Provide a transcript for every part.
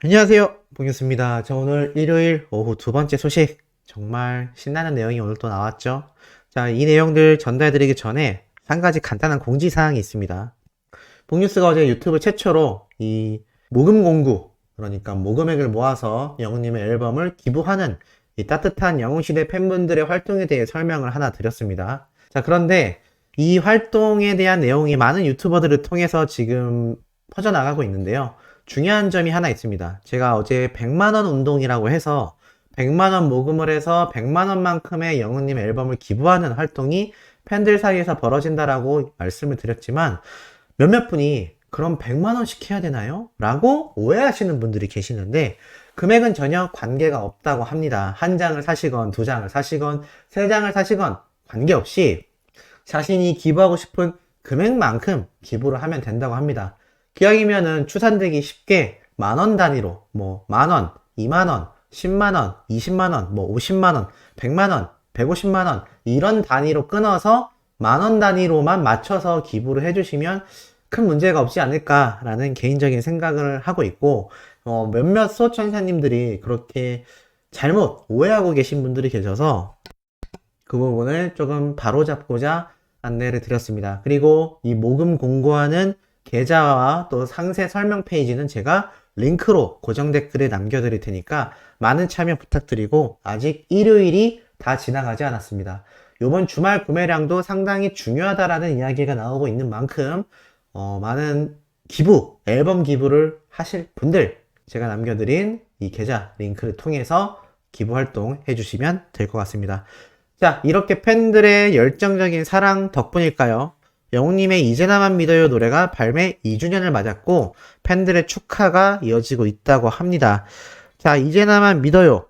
안녕하세요, 봉유스입니다. 자, 오늘 일요일 오후 두 번째 소식. 정말 신나는 내용이 오늘 또 나왔죠. 자, 이 내용들 전달드리기 전에 한 가지 간단한 공지사항이 있습니다. 봉유스가 어제 유튜브 최초로 이 모금 공구, 그러니까 모금액을 모아서 영웅님의 앨범을 기부하는 이 따뜻한 영웅시대 팬분들의 활동에 대해 설명을 하나 드렸습니다. 자, 그런데 이 활동에 대한 내용이 많은 유튜버들을 통해서 지금 퍼져나가고 있는데요. 중요한 점이 하나 있습니다. 제가 어제 100만원 운동이라고 해서 100만원 모금을 해서 100만원만큼의 영웅님 앨범을 기부하는 활동이 팬들 사이에서 벌어진다라고 말씀을 드렸지만 몇몇 분이 그럼 100만원씩 해야 되나요? 라고 오해하시는 분들이 계시는데 금액은 전혀 관계가 없다고 합니다. 한 장을 사시건 두 장을 사시건 세 장을 사시건 관계없이 자신이 기부하고 싶은 금액만큼 기부를 하면 된다고 합니다. 기왕이면은 추산되기 쉽게 만원 단위로 뭐 만원, 2만원, 10만원, 20만원, 뭐 50만원, 100만원, 150만원 이런 단위로 끊어서 만원 단위로만 맞춰서 기부를 해주시면 큰 문제가 없지 않을까라는 개인적인 생각을 하고 있고 몇몇 수호천사님들이 그렇게 잘못 오해하고 계신 분들이 계셔서 그 부분을 조금 바로잡고자 안내를 드렸습니다. 그리고 이 모금 공고하는 계좌와 또 상세 설명 페이지는 제가 링크로 고정 댓글에 남겨드릴 테니까 많은 참여 부탁드리고 아직 일요일이 다 지나가지 않았습니다. 이번 주말 구매량도 상당히 중요하다라는 이야기가 나오고 있는 만큼 많은 기부, 앨범 기부를 하실 분들 제가 남겨드린 이 계좌 링크를 통해서 기부 활동 해주시면 될 것 같습니다. 자, 이렇게 팬들의 열정적인 사랑 덕분일까요? 영웅님의 이제 나만 믿어요 노래가 발매 2주년을 맞았고 팬들의 축하가 이어지고 있다고 합니다. 자, 이제 나만 믿어요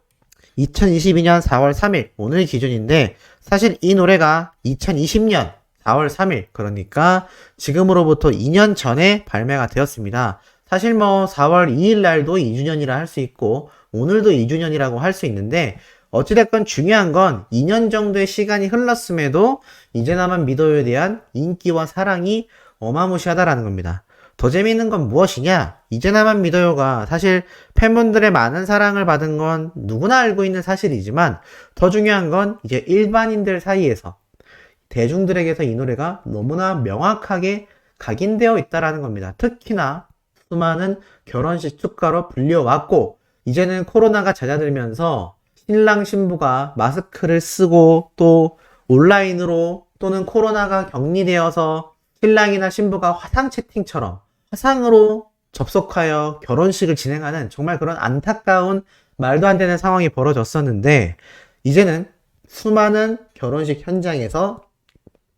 2022년 4월 3일 오늘 기준인데 사실 이 노래가 2020년 4월 3일 그러니까 지금으로부터 2년 전에 발매가 되었습니다. 사실 뭐 4월 2일 날도 2주년이라 할 수 있고 오늘도 2주년이라고 할 수 있는데 어찌됐건 중요한 건 2년 정도의 시간이 흘렀음에도 이제 나만 믿어요에 대한 인기와 사랑이 어마무시하다라는 겁니다. 더 재미있는 건 무엇이냐? 이제 나만 믿어요가 사실 팬분들의 많은 사랑을 받은 건 누구나 알고 있는 사실이지만 더 중요한 건 이제 일반인들 사이에서 대중들에게서 이 노래가 너무나 명확하게 각인되어 있다라는 겁니다. 특히나 수많은 결혼식 축가로 불려왔고 이제는 코로나가 잦아들면서 신랑 신부가 마스크를 쓰고 또 온라인으로 또는 코로나가 격리되어서 신랑이나 신부가 화상 채팅처럼 화상으로 접속하여 결혼식을 진행하는 정말 그런 안타까운 말도 안 되는 상황이 벌어졌었는데 이제는 수많은 결혼식 현장에서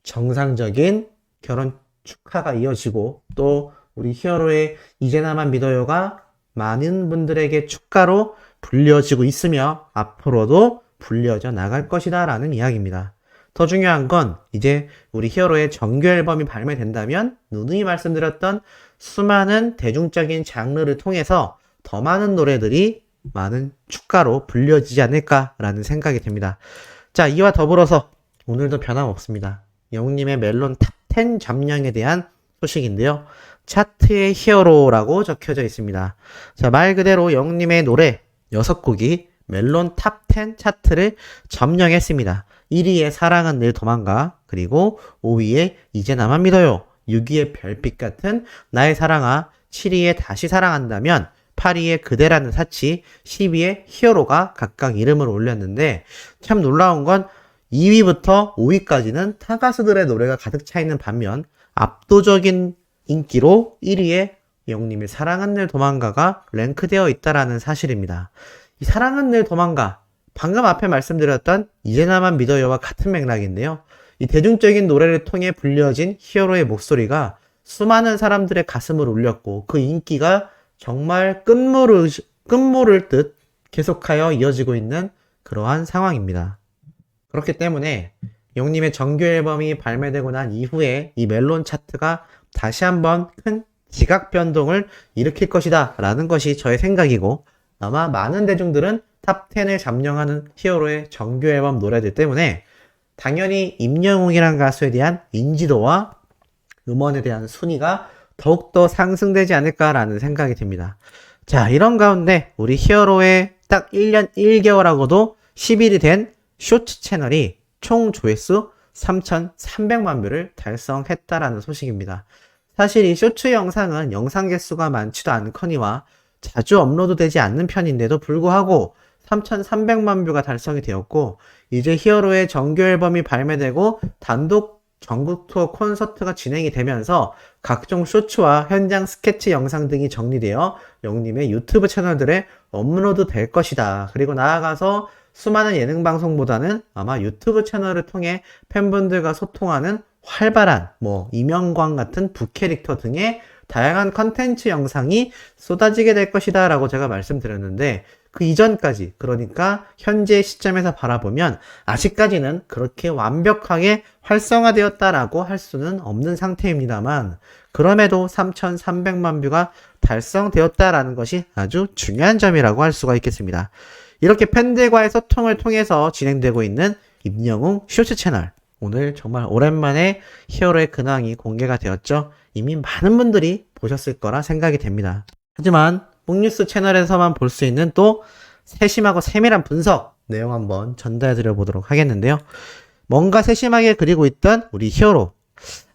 정상적인 결혼 축하가 이어지고 또 우리 히어로의 이제 나만 믿어요가 많은 분들에게 축가로 불려지고 있으며 앞으로도 불려져 나갈 것이다 라는 이야기입니다. 더 중요한 건 이제 우리 히어로의 정규 앨범이 발매된다면 누누이 말씀드렸던 수많은 대중적인 장르를 통해서 더 많은 노래들이 많은 축가로 불려지지 않을까라는 생각이 듭니다. 자, 이와 더불어서 오늘도 변함없습니다. 영웅님의 멜론 탑10 점령에 대한 소식인데요. 차트의 히어로라고 적혀져 있습니다. 자, 말 그대로 영웅님의 노래 6곡이 멜론 탑10 차트를 점령했습니다. 1위에 사랑은 늘 도망가, 그리고 5위에 이제 나만 믿어요, 6위에 별빛 같은 나의 사랑아, 7위에 다시 사랑한다면, 8위에 그대라는 사치, 10위에 히어로가 각각 이름을 올렸는데 참 놀라운 건 2위부터 5위까지는 타 가수들의 노래가 가득 차 있는 반면 압도적인 인기로 1위에 영웅님의 사랑은 늘 도망가가 랭크되어 있다라는 사실입니다. 이 사랑은 늘 도망가 방금 앞에 말씀드렸던 이제 나만 믿어요와 같은 맥락인데요. 이 대중적인 노래를 통해 불려진 히어로의 목소리가 수많은 사람들의 가슴을 울렸고 그 인기가 정말 끝모를 듯 계속하여 이어지고 있는 그러한 상황입니다. 그렇기 때문에 영웅님의 정규 앨범이 발매되고 난 이후에 이 멜론 차트가 다시 한번 큰 지각 변동을 일으킬 것이다 라는 것이 저의 생각이고 아마 많은 대중들은 탑10을 점령하는 히어로의 정규 앨범 노래들 때문에 당연히 임영웅이라는 가수에 대한 인지도와 음원에 대한 순위가 더욱더 상승되지 않을까라는 생각이 듭니다. 자, 이런 가운데 우리 히어로의 딱 1년 1개월하고도 10일이 된 쇼츠 채널이 총 조회수 3,300만 뷰를 달성했다라는 소식입니다. 사실 이 쇼츠 영상은 영상 개수가 많지도 않거니와 자주 업로드되지 않는 편인데도 불구하고 3,300만 뷰가 달성이 되었고, 이제 히어로의 정규 앨범이 발매되고 단독 전국 투어 콘서트가 진행이 되면서 각종 쇼츠와 현장 스케치 영상 등이 정리되어 영님의 유튜브 채널들에 업로드 될 것이다. 그리고 나아가서 수많은 예능 방송보다는 아마 유튜브 채널을 통해 팬분들과 소통하는 활발한 이명광 같은 부캐릭터 등의 다양한 컨텐츠 영상이 쏟아지게 될 것이다 라고 제가 말씀드렸는데, 그 이전까지, 그러니까 현재 시점에서 바라보면 아직까지는 그렇게 완벽하게 활성화되었다라고 할 수는 없는 상태입니다만, 그럼에도 3,300만 뷰가 달성되었다라는 것이 아주 중요한 점이라고 할 수가 있겠습니다. 이렇게 팬들과의 소통을 통해서 진행되고 있는 임영웅 쇼츠 채널, 오늘 정말 오랜만에 히어로의 근황이 공개가 되었죠. 이미 많은 분들이 보셨을 거라 생각이 됩니다. 하지만 뽕뉴스 채널에서만 볼 수 있는 또 세심하고 세밀한 분석 내용 한번 전달해 드려 보도록 하겠는데요. 뭔가 세심하게 그리고 있던 우리 히어로,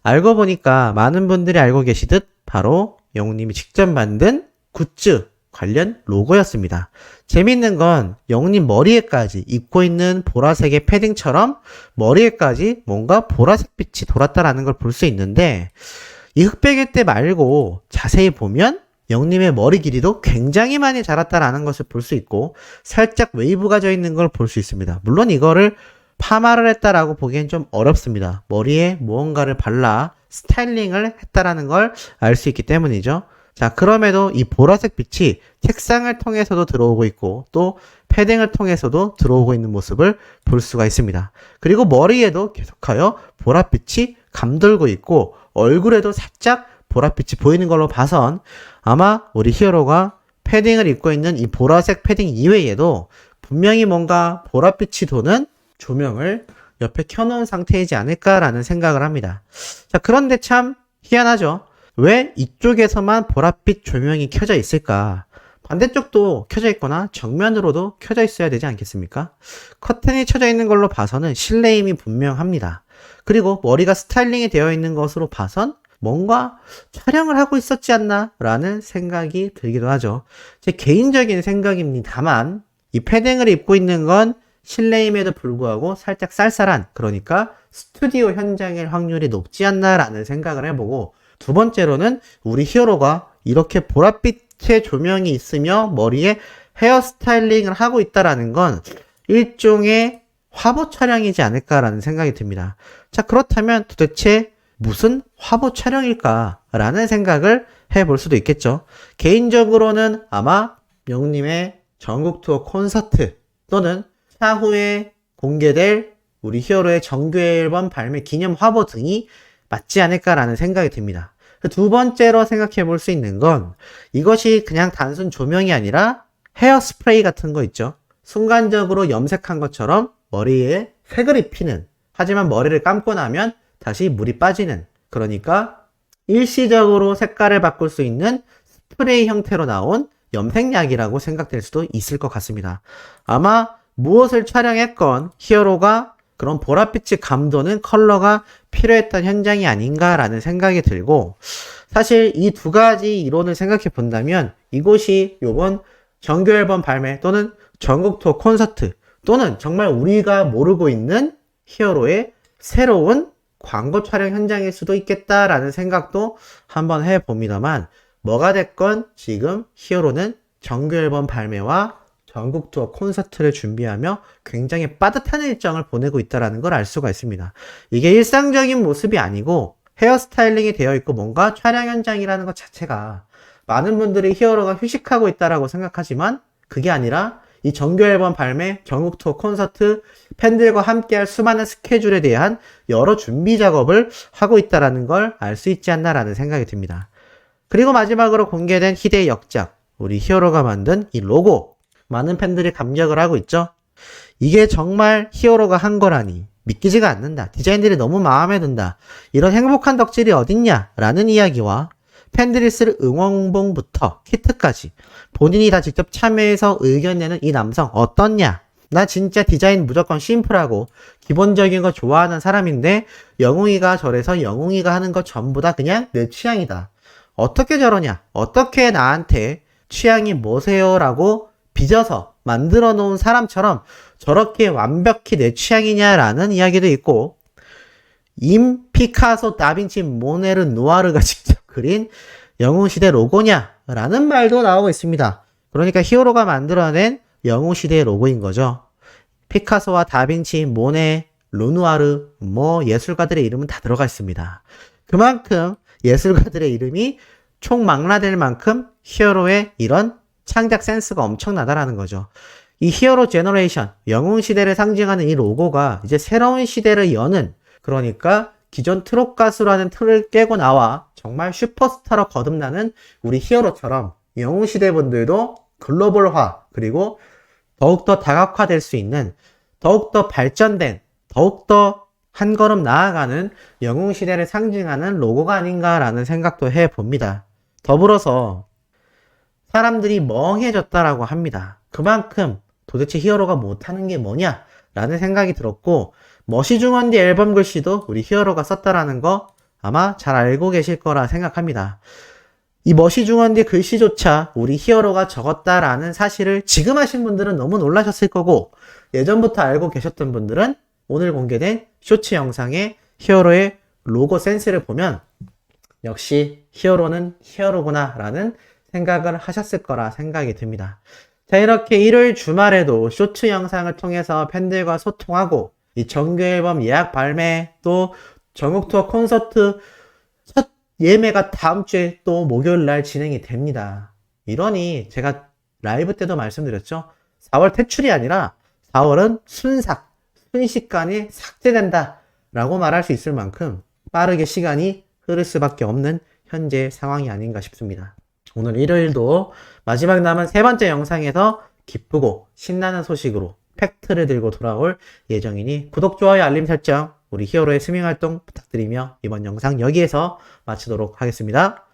알고 보니까 많은 분들이 알고 계시듯 바로 영웅님이 직접 만든 굿즈 관련 로고였습니다. 재밌는 건 영웅님 머리에까지 입고 있는 보라색의 패딩처럼 머리에까지 뭔가 보라색 빛이 돌았다라는 걸 볼 수 있는데, 이 흑백일 때 말고 자세히 보면 영님의 머리 길이도 굉장히 많이 자랐다라는 것을 볼 수 있고, 살짝 웨이브가 져 있는 걸 볼 수 있습니다. 물론 이거를 파마를 했다라고 보기엔 좀 어렵습니다. 머리에 무언가를 발라 스타일링을 했다라는 걸 알 수 있기 때문이죠. 자, 그럼에도 이 보라색 빛이 책상을 통해서도 들어오고 있고 또 패딩을 통해서도 들어오고 있는 모습을 볼 수가 있습니다. 그리고 머리에도 계속하여 보랏빛이 감돌고 있고 얼굴에도 살짝 보랏빛이 보이는 걸로 봐선 아마 우리 히어로가 패딩을 입고 있는 이 보라색 패딩 이외에도 분명히 뭔가 보랏빛이 도는 조명을 옆에 켜놓은 상태이지 않을까라는 생각을 합니다. 자, 그런데 참 희한하죠. 왜 이쪽에서만 보랏빛 조명이 켜져 있을까? 반대쪽도 켜져 있거나 정면으로도 켜져 있어야 되지 않겠습니까? 커튼이 쳐져 있는 걸로 봐서는 실내임이 분명합니다. 그리고 머리가 스타일링이 되어 있는 것으로 봐선 뭔가 촬영을 하고 있었지 않나? 라는 생각이 들기도 하죠. 제 개인적인 생각입니다만 이 패딩을 입고 있는 건 실내임에도 불구하고 살짝 쌀쌀한, 그러니까 스튜디오 현장일 확률이 높지 않나라는 생각을 해보고, 두 번째로는 우리 히어로가 이렇게 보랏빛의 조명이 있으며 머리에 헤어 스타일링을 하고 있다라는 건 일종의 화보 촬영이지 않을까라는 생각이 듭니다. 자, 그렇다면 도대체 무슨 화보 촬영일까라는 생각을 해볼 수도 있겠죠. 개인적으로는 아마 영웅님의 전국 투어 콘서트 또는 차후에 공개될 우리 히어로의 정규 앨범 발매 기념 화보 등이 맞지 않을까라는 생각이 듭니다. 두 번째로 생각해 볼 수 있는 건 이것이 그냥 단순 조명이 아니라 헤어 스프레이 같은 거 있죠. 순간적으로 염색한 것처럼 머리에 색을 입히는, 하지만 머리를 감고 나면 다시 물이 빠지는, 그러니까 일시적으로 색깔을 바꿀 수 있는 스프레이 형태로 나온 염색약이라고 생각될 수도 있을 것 같습니다. 아마 무엇을 촬영했건 히어로가 그런 보랏빛이 감도는 컬러가 필요했던 현장이 아닌가라는 생각이 들고, 사실 이 두 가지 이론을 생각해 본다면 이곳이 요번 정규 앨범 발매 또는 전국 투어 콘서트 또는 정말 우리가 모르고 있는 히어로의 새로운 광고 촬영 현장일 수도 있겠다라는 생각도 한번 해봅니다만, 뭐가 됐건 지금 히어로는 정규 앨범 발매와 전국 투어 콘서트를 준비하며 굉장히 빠듯한 일정을 보내고 있다는 걸 알 수가 있습니다. 이게 일상적인 모습이 아니고 헤어스타일링이 되어 있고 뭔가 촬영 현장이라는 것 자체가, 많은 분들이 히어로가 휴식하고 있다라고 생각하지만 그게 아니라 이 정규 앨범 발매, 전국 투어 콘서트, 팬들과 함께할 수많은 스케줄에 대한 여러 준비 작업을 하고 있다는 걸 알 수 있지 않나라는 생각이 듭니다. 그리고 마지막으로 공개된 희대의 역작, 우리 히어로가 만든 이 로고, 많은 팬들이 감격을 하고 있죠. 이게 정말 히어로가 한 거라니 믿기지가 않는다. 디자인들이 너무 마음에 든다. 이런 행복한 덕질이 어딨냐? 라는 이야기와 팬들이 쓸 응원봉부터 키트까지 본인이 다 직접 참여해서 의견 내는 이 남성 어떻냐? 나 진짜 디자인 무조건 심플하고 기본적인 거 좋아하는 사람인데 영웅이가 저래서 영웅이가 하는 거 전부 다 그냥 내 취향이다. 어떻게 저러냐? 어떻게 나한테 취향이 뭐세요? 라고 빚어서 만들어 놓은 사람처럼 저렇게 완벽히 내 취향이냐라는 이야기도 있고, 임 피카소 다빈치 모네르 누아르가 직접 그린 영웅시대 로고냐? 라는 말도 나오고 있습니다. 그러니까 히어로가 만들어낸 영웅시대의 로고인 거죠. 피카소와 다빈치, 모네, 르누아르, 예술가들의 이름은 다 들어가 있습니다. 그만큼 예술가들의 이름이 총망라될 만큼 히어로의 이런 창작 센스가 엄청나다라는 거죠. 이 히어로 제너레이션, 영웅 시대를 상징하는 이 로고가 이제 새로운 시대를 여는, 그러니까 기존 트롯 가수라는 틀을 깨고 나와 정말 슈퍼스타로 거듭나는 우리 히어로처럼 영웅 시대 분들도 글로벌화, 그리고 더욱더 다각화될 수 있는, 더욱더 발전된, 더욱더 한 걸음 나아가는 영웅 시대를 상징하는 로고가 아닌가라는 생각도 해봅니다. 더불어서 사람들이 멍해졌다라고 합니다. 그만큼 도대체 히어로가 못하는 게 뭐냐? 라는 생각이 들었고, 머시중원디 앨범 글씨도 우리 히어로가 썼다라는 거 아마 잘 알고 계실 거라 생각합니다. 이 머시중원디 글씨조차 우리 히어로가 적었다라는 사실을 지금 하신 분들은 너무 놀라셨을 거고, 예전부터 알고 계셨던 분들은 오늘 공개된 쇼츠 영상의 히어로의 로고 센스를 보면 역시 히어로는 히어로구나 라는 생각을 하셨을 거라 생각이 듭니다. 자, 이렇게 일요일 주말에도 쇼츠 영상을 통해서 팬들과 소통하고, 이 정규 앨범 예약 발매, 또 전국 투어 콘서트 첫 예매가 다음 주에 또 목요일 날 진행이 됩니다. 이러니 제가 라이브 때도 말씀드렸죠. 4월 퇴출이 아니라 4월은 순식간에 삭제된다 라고 말할 수 있을 만큼 빠르게 시간이 흐를 수밖에 없는 현재 상황이 아닌가 싶습니다. 오늘 일요일도 마지막 남은 세 번째 영상에서 기쁘고 신나는 소식으로 팩트를 들고 돌아올 예정이니 구독, 좋아요, 알림 설정, 우리 히어로의 스밍 활동 부탁드리며 이번 영상 여기에서 마치도록 하겠습니다.